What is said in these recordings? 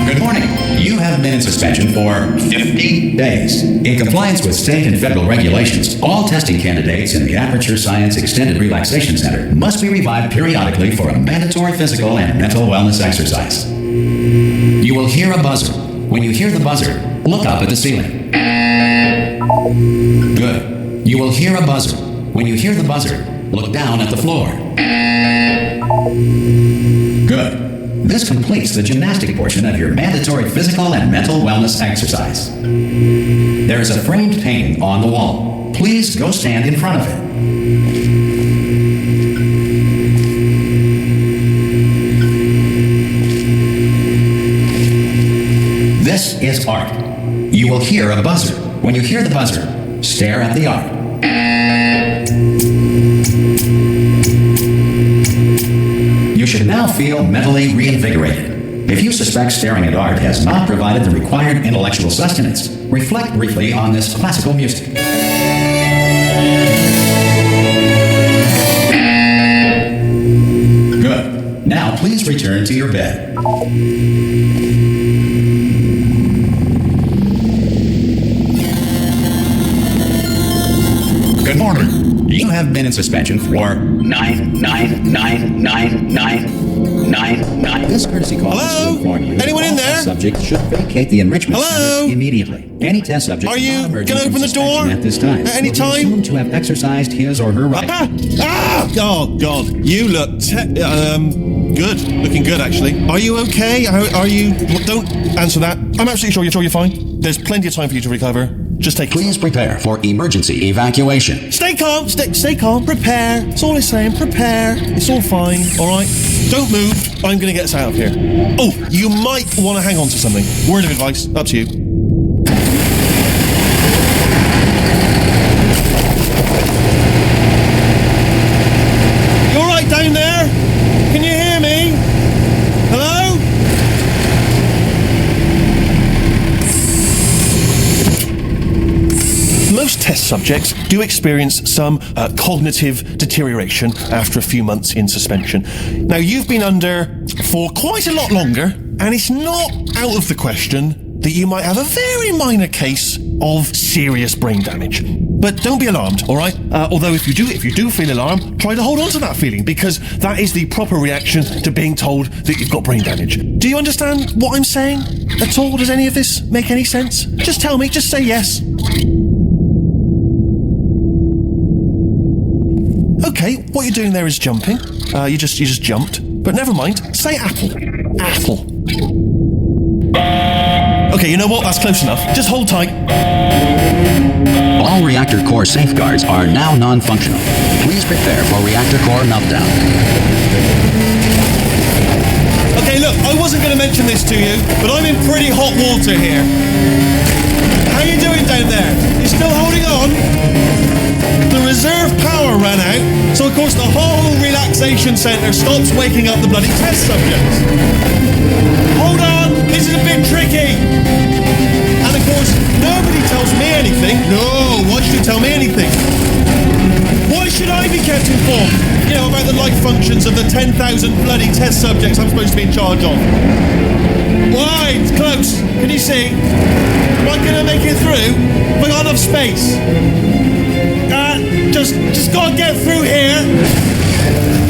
Good morning. You have been in suspension for 50 days. In compliance with state and federal regulations, all testing candidates in the Aperture Science Extended Relaxation Center must be revived periodically for a mandatory physical and mental wellness exercise. You will hear a buzzer. When you hear the buzzer, look up at the ceiling. Good. You will hear a buzzer. When you hear the buzzer, look down at the floor. Good. This completes the gymnastic portion of your mandatory physical and mental wellness exercise. There is a framed painting on the wall. Please go stand in front of it. This is art. You will hear a buzzer. When you hear the buzzer, stare at the art. You should now feel mentally reinvigorated. If you suspect staring at art has not provided the required intellectual sustenance, reflect briefly on this classical music. Good. Now please return to your bed. Good morning. You have been in suspension for 9999999. This courtesy call is to inform you. Anyone in there? Test subject should vacate the enrichment center immediately. Any test subject are you gonna open the door at this time at any time? Assumed to have exercised his or her right. Oh God! You look good. Looking good, actually. Are you okay? Are you? Don't answer that. I'm absolutely sure you're fine. There's plenty of time for you to recover. Just take. Please prepare for emergency evacuation. Stay calm. Stay calm. Prepare. That's all I'm saying. Prepare. It's all fine. All right. Don't move. I'm gonna get us out of here. Oh, you might want to hang on to something. Word of advice. Up to you. You all right down there? Can you hear me? Hello? Most test subjects do experience some cognitive deterioration after a few months in suspension. Now, you've been under for quite a lot longer, and it's not out of the question that you might have a very minor case of serious brain damage. But don't be alarmed, all right? Although if you do feel alarmed, try to hold on to that feeling, because that is the proper reaction to being told that you've got brain damage. Do you understand what I'm saying at all? Does any of this make any sense? Just tell me, just say yes. Okay, what you're doing there is jumping. You just jumped. But never mind. Say apple. Apple. Okay, you know what? That's close enough. Just hold tight. All reactor core safeguards are now non-functional. Please prepare for reactor core meltdown. Okay, look, I wasn't going to mention this to you, but I'm in pretty hot water here. How you doing down there? You still holding on? The reserve power ran out, so of course the whole relaxation centre stops waking up the bloody test subjects. Hold on, this is a bit tricky. And of course, nobody tells me anything. No, why should you tell me anything? Why should I be kept informed, about the life functions of the 10,000 bloody test subjects I'm supposed to be in charge of? Why? It's close. Can you see? Am I going to make it through? Have I got enough space? Just gotta get through here.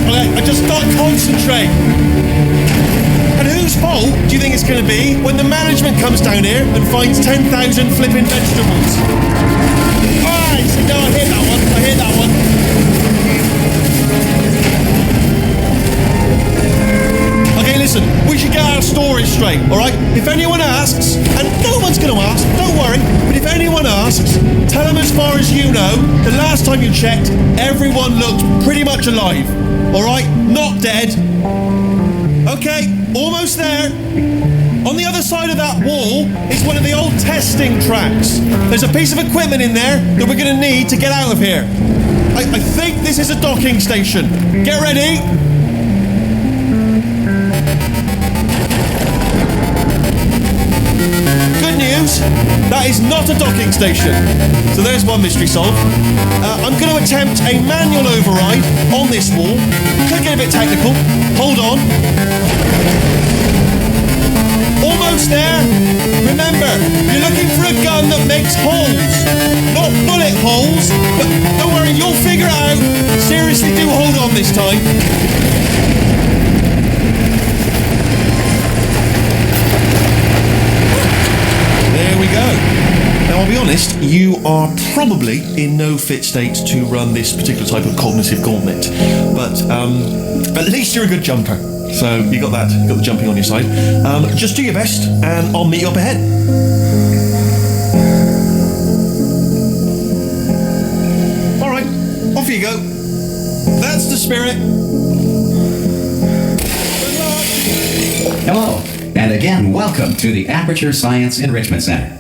Okay, I just gotta concentrate. And whose fault do you think it's gonna be when the management comes down here and finds 10,000 flipping vegetables? Alright, so no, I hear that one. Okay, listen, we should get our story straight, all right? If anyone asks, and no one's going to ask, don't worry, but if anyone asks, tell them as far as you know, the last time you checked, everyone looked pretty much alive, all right? Not dead. Okay, almost there. On the other side of that wall is one of the old testing tracks. There's a piece of equipment in there that we're going to need to get out of here. I think this is a docking station. Get ready. Good news, that is not a docking station. So there's one mystery solved. I'm going to attempt a manual override on this wall. Could get a bit technical. Hold on. Almost there. Remember, you're looking for a gun that makes holes. Not bullet holes, but don't worry, you'll figure it out. Seriously, do hold on this time. There we go. Now, I'll be honest, you are probably in no fit state to run this particular type of cognitive gauntlet. But at least you're a good jumper. So you got that, you got the jumping on your side. Just do your best, and I'll meet you up ahead. All right, off you go. That's the spirit. Good luck. Hello, and again, welcome to the Aperture Science Enrichment Center.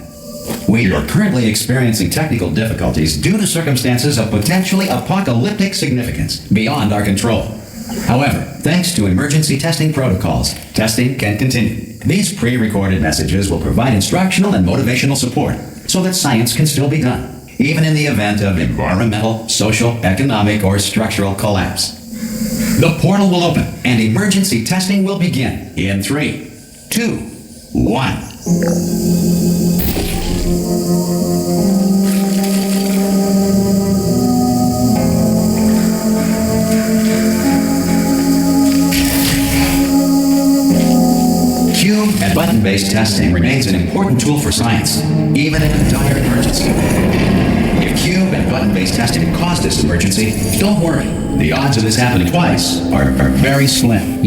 We are currently experiencing technical difficulties due to circumstances of potentially apocalyptic significance beyond our control. However, thanks to emergency testing protocols, testing can continue. These pre-recorded messages will provide instructional and motivational support so that science can still be done, even in the event of environmental, social, economic, or structural collapse. The portal will open and emergency testing will begin in 3, 2, 1. And button-based testing remains an important tool for science, even in a dire emergency. If cube and button-based testing caused this emergency, don't worry. The odds of this happening twice are very slim.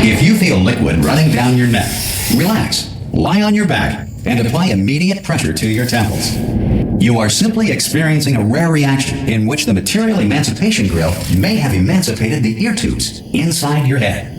If you feel liquid running down your neck, relax, lie on your back, and apply immediate pressure to your temples. You are simply experiencing a rare reaction in which the material emancipation grill may have emancipated the ear tubes inside your head.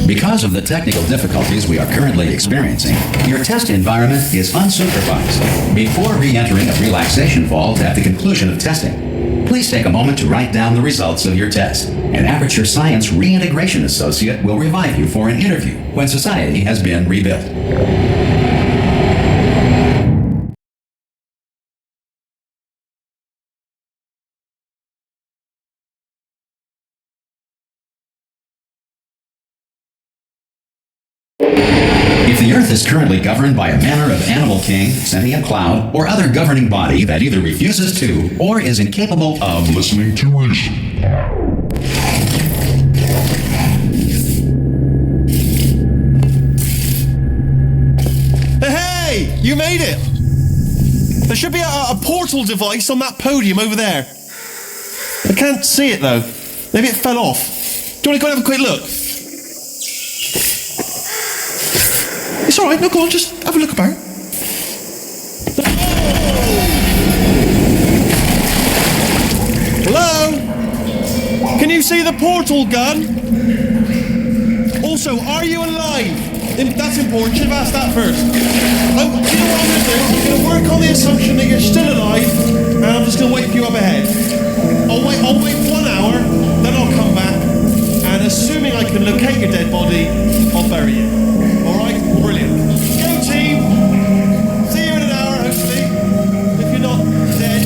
Because of the technical difficulties we are currently experiencing, your test environment is unsupervised. Before re-entering a relaxation vault at the conclusion of testing, please take a moment to write down the results of your test. An Aperture Science Reintegration Associate will revive you for an interview when society has been rebuilt. If the Earth is currently governed by a manner of animal king, sentient cloud, or other governing body that either refuses to or is incapable of listening to reason. Hey, you made it! There should be a portal device on that podium over there. I can't see it though. Maybe it fell off. Do you want to go and have a quick look? It's alright, no, go on, just have a look about. see the portal gun? Also, are you alive? That's important. Should have asked that first. You know what I'm going to do? I'm going to work on the assumption that you're still alive, and I'm just going to wait for you up ahead. I'll wait 1 hour, then I'll come back, and assuming I can locate your dead body, I'll bury you. All right? Brilliant. Go team. See you in an hour, hopefully. If you're not dead.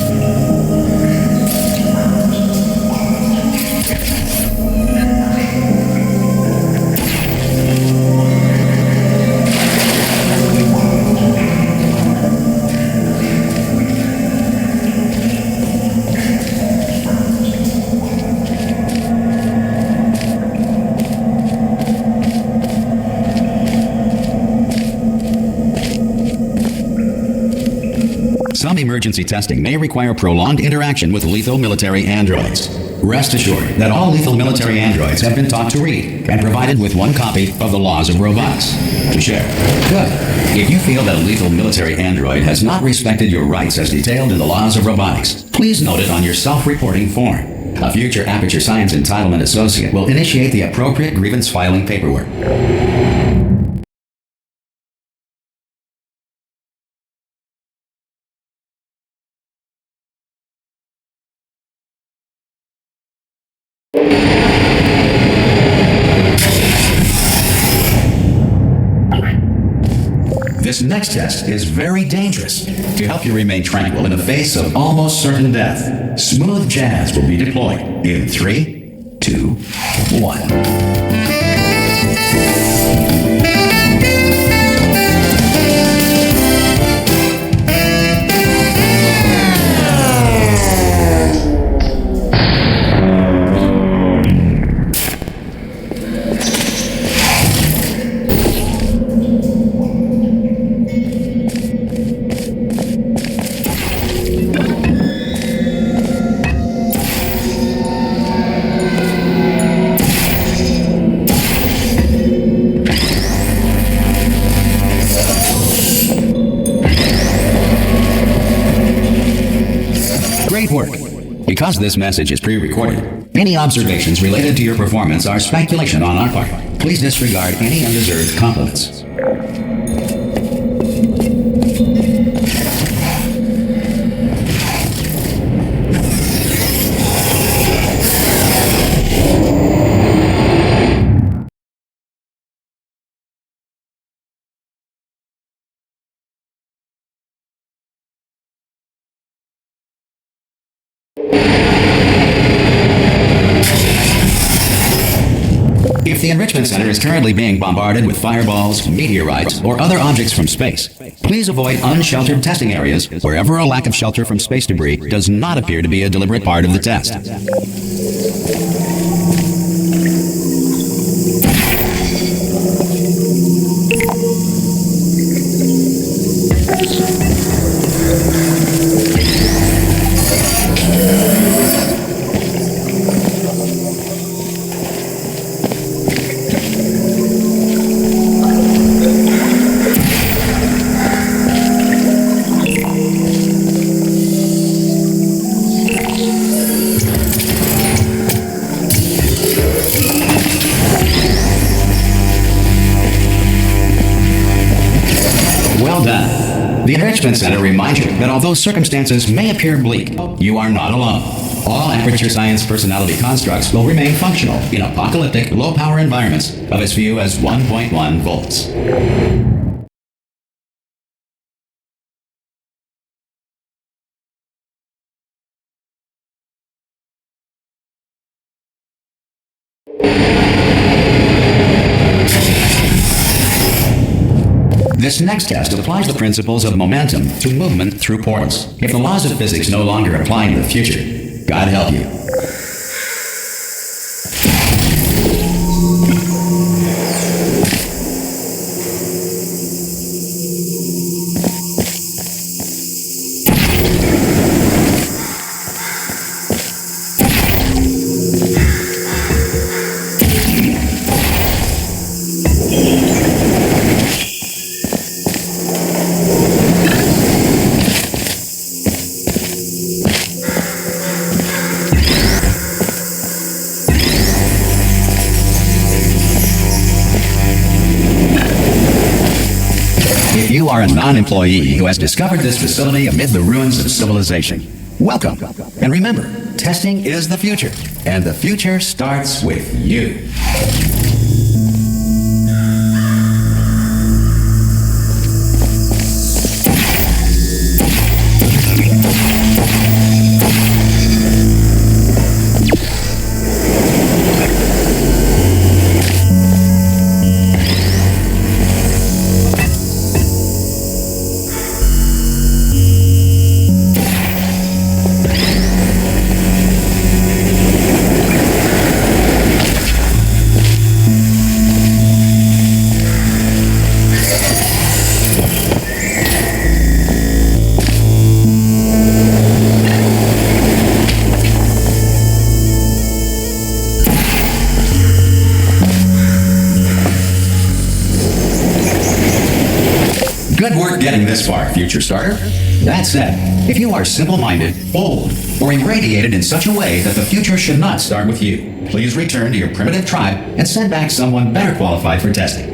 Some emergency testing may require prolonged interaction with lethal military androids. Rest assured that all lethal military androids have been taught to read and provided with one copy of the Laws of Robotics to share. Good. If you feel that a lethal military android has not respected your rights as detailed in the Laws of Robotics, please note it on your self-reporting form. A future Aperture Science Entitlement Associate will initiate the appropriate grievance filing paperwork. This next test is very dangerous. To help you remain tranquil in the face of almost certain death, smooth jazz will be deployed in 3, 2, 1. Great work. Because this message is pre-recorded, any observations related to your performance are speculation on our part. Please disregard any undeserved compliments. If the Enrichment Center is currently being bombarded with fireballs, meteorites, or other objects from space, please avoid unsheltered testing areas wherever a lack of shelter from space debris does not appear to be a deliberate part of the test. Well done. The Enrichment Center reminds you that although circumstances may appear bleak, you are not alone. All Aperture Science personality constructs will remain functional in apocalyptic, low-power environments of as few as 1.1 volts. This next test applies the principles of momentum to movement through portals. If the laws of physics no longer apply in the future, God help you. If you are a non-employee who has discovered this facility amid the ruins of civilization, welcome. And remember, testing is the future, and the future starts with you. Good work getting this far, future starter. That said, if you are simple-minded, bold, or irradiated in such a way that the future should not start with you, please return to your primitive tribe and send back someone better qualified for testing.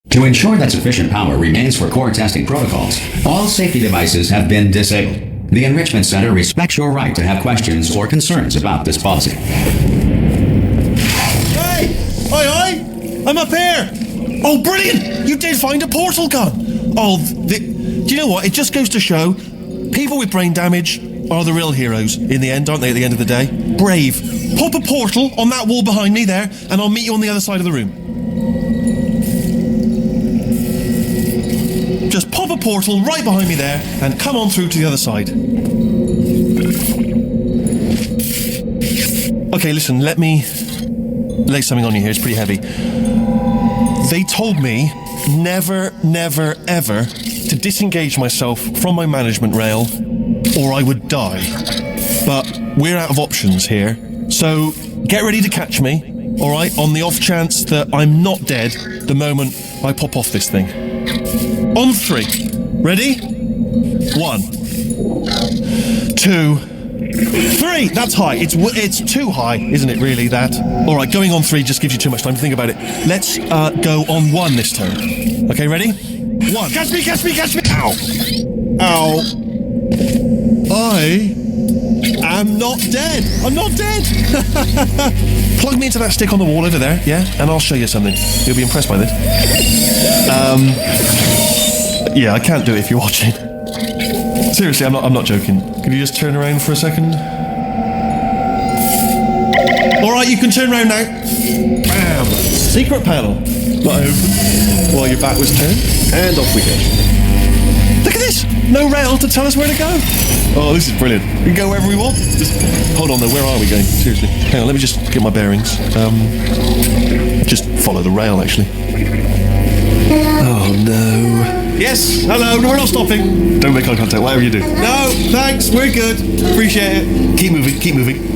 To ensure that sufficient power remains for core testing protocols, all safety devices have been disabled. The Enrichment Center respects your right to have questions or concerns about this policy. Hey! Oi! I'm up here! Oh, brilliant! You did find a portal gun! Oh, do you know what? It just goes to show people with brain damage are the real heroes in the end, aren't they, at the end of the day? Brave. Pop a portal on that wall behind me there, and I'll meet you on the other side of the room. Just pop a portal right behind me there and come on through to the other side. Okay, listen, let me lay something on you here. It's pretty heavy. They told me never, never, ever to disengage myself from my management rail or I would die. But we're out of options here. So get ready to catch me, all right, on the off chance that I'm not dead the moment I pop off this thing. On 3. Ready? 1, 2, 3. That's high. It's too high, isn't it, really, that? All right, going on 3 just gives you too much time to think about it. Let's go on 1 this turn. Okay, ready? 1. Catch me, catch me, catch me. Ow. Ow. I am not dead. I'm not dead. Plug me into that stick on the wall over there, yeah? And I'll show you something. You'll be impressed by this. Yeah, I can't do it if you're watching. Seriously, I'm not joking. Can you just turn around for a second? Alright, you can turn around now. Bam! Secret panel. Not open. While your back was turned. And off we go. Look at this! No rail to tell us where to go. Oh, this is brilliant. We can go wherever we want. Just hold on though, where are we going? Seriously. Hang on, let me just get my bearings. Just follow the rail, actually. Oh no. Yes, hello, no, we're not stopping. Don't make eye contact, whatever you do. No, thanks, we're good. Appreciate it. Keep moving, keep moving.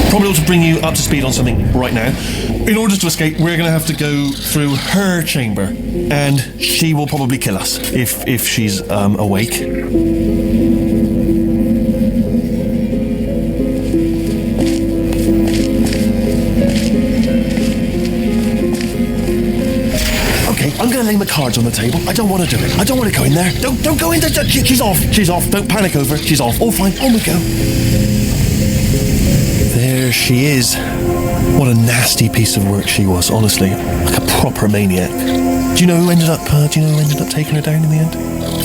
Probably ought to bring you up to speed on something right now. In order to escape, we're going to have to go through her chamber, and she will probably kill us if she's awake. Okay, I'm going to lay my cards on the table. I don't want to do it. I don't want to go in there. Don't go in there. She's off. She's off. Don't panic over. She's off. All fine. On we go. There she is. What a nasty piece of work she was, honestly. Like a proper maniac. Do you know who ended up taking her down in the end?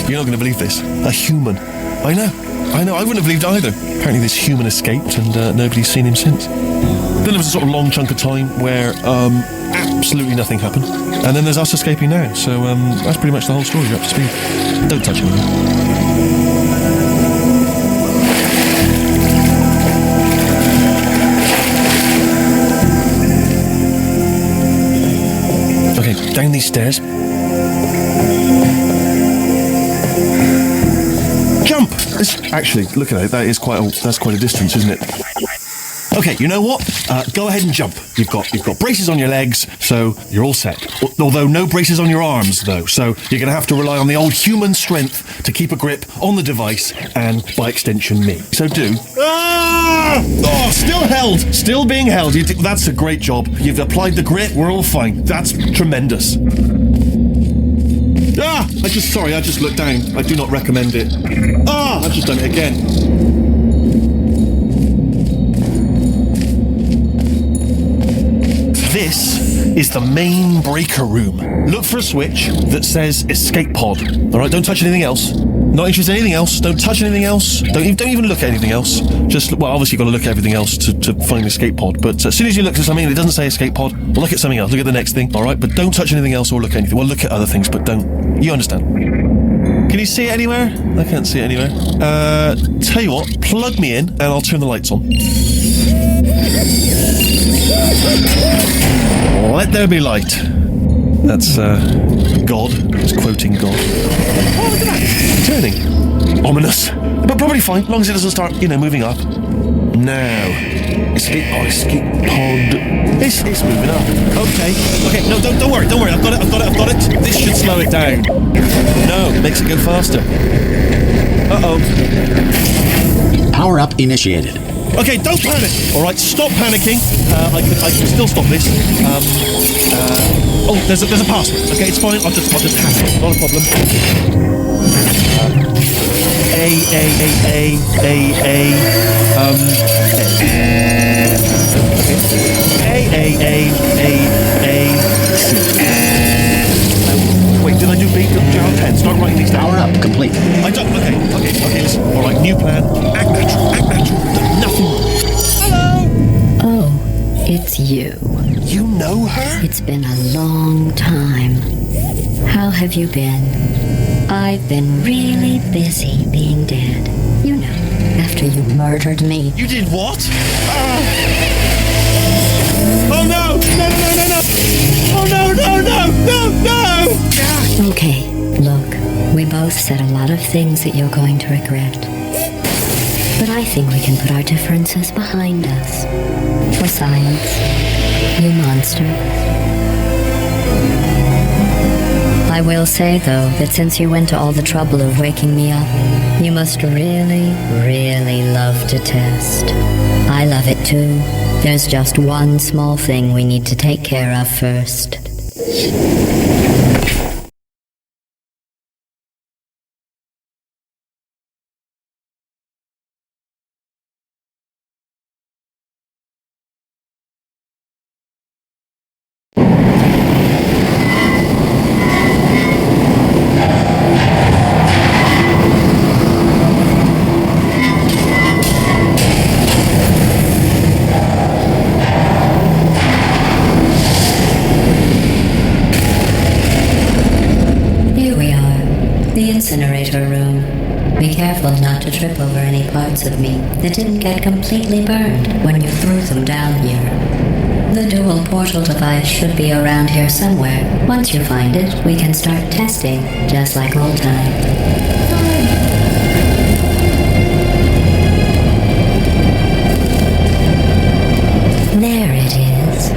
You're not going to believe this. A human. I know. I wouldn't have believed either. Apparently this human escaped and nobody's seen him since. Then there was a sort of long chunk of time where absolutely nothing happened. And then there's us escaping now. So that's pretty much the whole story. You're up to speed. Don't touch him. Down these stairs. Actually, look at it. That's quite a distance, isn't it? Okay, you know what? Go ahead and jump. You've got braces on your legs, so you're all set. Although no braces on your arms, though. So you're going to have to rely on the old human strength to keep a grip on the device and, by extension, me. So do. Ah! Oh, still held. Still being held. That's a great job. You've applied the grip. We're all fine. That's tremendous. Ah! I just looked down. I do not recommend it. Ah! I've just done it again. This is the main breaker room. Look for a switch that says escape pod. All right, don't touch anything else. Not interested in anything else. Don't touch anything else. Don't even look at anything else. Obviously you've got to look at everything else to find the escape pod. But as soon as you look at something and it doesn't say escape pod, well, look at something else. Look at the next thing. All right, but don't touch anything else or look at anything. Well, look at other things, but don't. You understand? Can you see it anywhere? I can't see it anywhere. Tell you what, plug me in and I'll turn the lights on. Let there be light. That's God. It's quoting God. Oh, look at that. It's turning. Ominous. But probably fine, as long as it doesn't start, moving up. Now. Escape pod. It's moving up. Okay, no, don't worry. I've got it. This should slow it down. No, it makes it go faster. Uh-oh. Power up initiated. Okay, don't panic. All right, stop panicking. I can still stop this. There's a password. Okay, it's fine. I'll just tap it. Not a problem. Wait, did I do B? GARTEN. Start writing these down. Power up complete. I don't. Okay. Listen. All right, new plan. Act natural. Nothing. Hello. Oh, it's you. You know her? It's been a long time. How have you been? I've been really busy being dead. You know, after you murdered me. You did what? Oh no! No! Oh no! Okay, look, we both said a lot of things that you're going to regret. But I think we can put our differences behind us. For science, you monster. I will say, though, that since you went to all the trouble of waking me up, you must really, really love to test. I love it too. There's just one small thing we need to take care of first. Incinerator room. Be careful not to trip over any parts of me that didn't get completely burned when you threw them down here. The dual portal device should be around here somewhere. Once you find it, we can start testing, just like old times. There it is.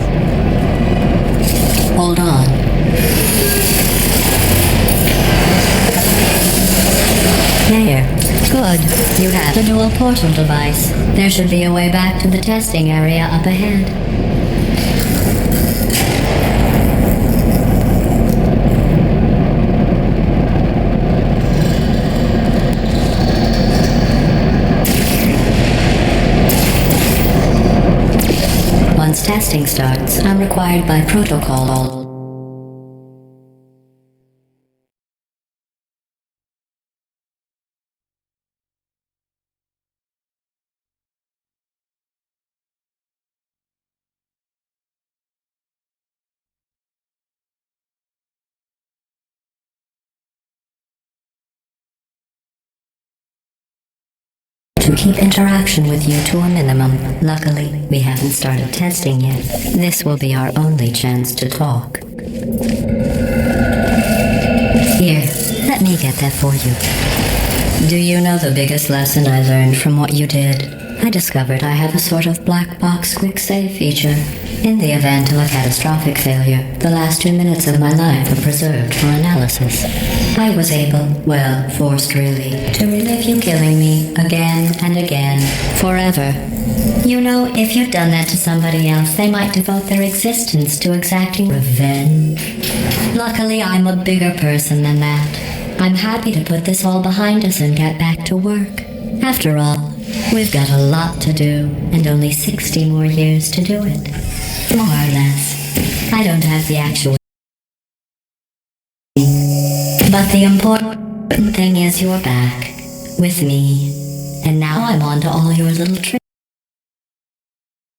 Hold on. There. Good. You have the dual portal device. There should be a way back to the testing area up ahead. Once testing starts, I'm required by protocol. To keep interaction with you to a minimum. Luckily, we haven't started testing yet. This will be our only chance to talk. Here, let me get that for you. Do you know the biggest lesson I learned from what you did? I discovered I have a sort of black box quick save feature. In the event of a catastrophic failure, the last 2 minutes of my life are preserved for analysis. I was able, well, forced really, to relive you killing me again and again, forever. You know, if you'd done that to somebody else, they might devote their existence to exacting revenge. Luckily, I'm a bigger person than that. I'm happy to put this all behind us and get back to work. After all, we've got a lot to do, and only 60 more years to do it. More or less. I don't have the actual... But the important thing is you're back, with me. And now I'm on to all your little tricks.